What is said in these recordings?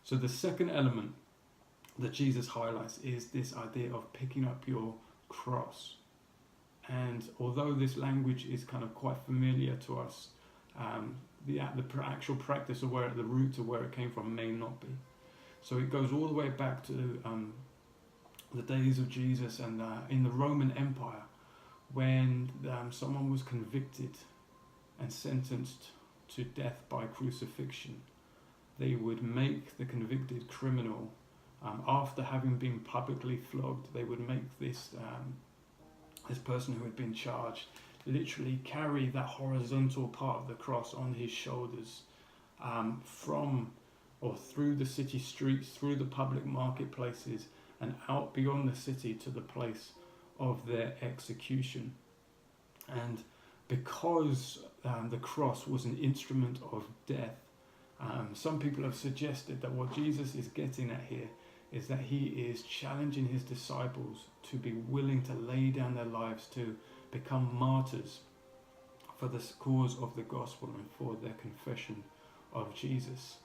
So the second element that Jesus highlights is this idea of picking up your cross. And although this language is kind of quite familiar to us, the actual practice of where the root of where it came from may not be. So it goes all the way back to the days of Jesus and in the Roman Empire, when someone was convicted and sentenced to death by crucifixion. They would make the convicted criminal, after having been publicly flogged, they would make this person who had been charged literally carry that horizontal part of the cross on his shoulders, from or through the city streets, through the public marketplaces, and out beyond the city to the place of their execution. And because the cross was an instrument of death, some people have suggested that what Jesus is getting at here is that he is challenging his disciples to be willing to lay down their lives, to become martyrs for the cause of the gospel and for their confession of Jesus.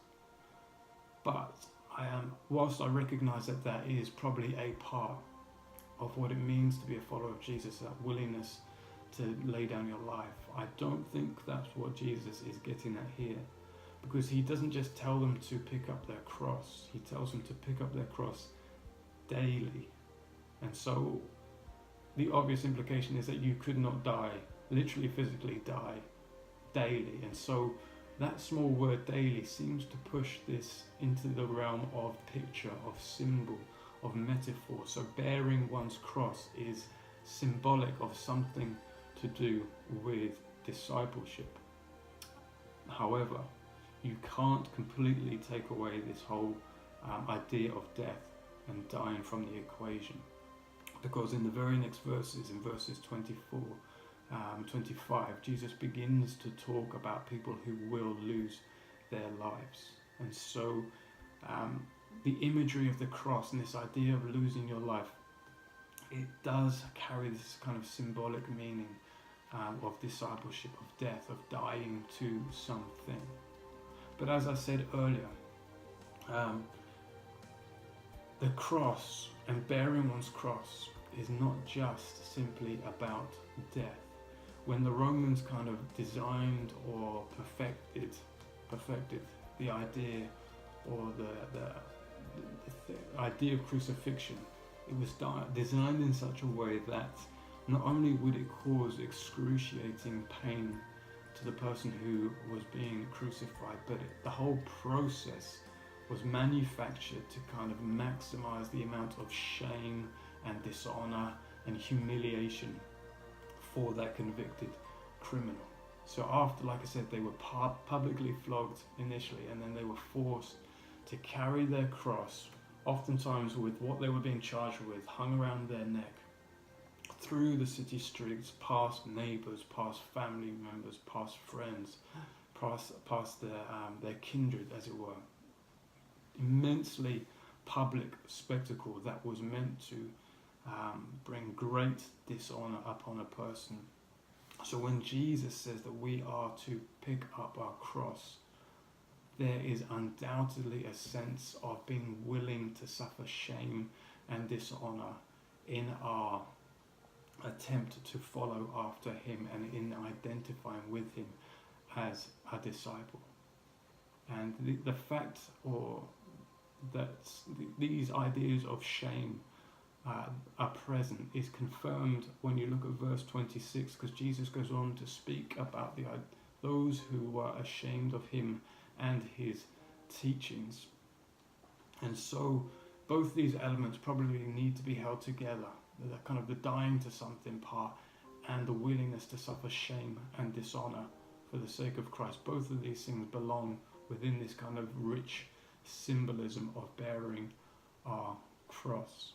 But whilst I recognize that that is probably a part of what it means to be a follower of Jesus, that willingness to lay down your life, I don't think that's what Jesus is getting at here. Because he doesn't just tell them to pick up their cross, he tells them to pick up their cross daily. And so the obvious implication is that you could not die, literally physically die, daily. And so that small word daily seems to push this into the realm of picture, of symbol, of metaphor. So bearing one's cross is symbolic of something to do with discipleship. However, you can't completely take away this whole idea of death and dying from the equation. Because in the very next verses, in verses 24, 25, Jesus begins to talk about people who will lose their lives. And so the imagery of the cross and this idea of losing your life, it does carry this kind of symbolic meaning of discipleship, of death, of dying to something. But as I said earlier, the cross and bearing one's cross is not just simply about death. When the Romans kind of designed or perfected the idea or the idea of crucifixion, it was designed in such a way that not only would it cause excruciating pain to the person who was being crucified, but the whole process was manufactured to kind of maximize the amount of shame and dishonor and humiliation for that convicted criminal. So after, like I said, they were publicly flogged initially, and then they were forced to carry their cross, oftentimes with what they were being charged with hung around their neck, through the city streets, past neighbours, past family members, past friends, past their kindred, as it were. Immensely public spectacle that was meant to bring great dishonour upon a person. So when Jesus says that we are to pick up our cross, there is undoubtedly a sense of being willing to suffer shame and dishonour in our attempt to follow after him and in identifying with him as a disciple. And the fact that these ideas of shame are present is confirmed when you look at verse 26, because Jesus goes on to speak about those who were ashamed of him and his teachings. And so both these elements probably need to be held together, the kind of the dying to something part and the willingness to suffer shame and dishonor for the sake of Christ. Both of these things belong within this kind of rich symbolism of bearing our cross.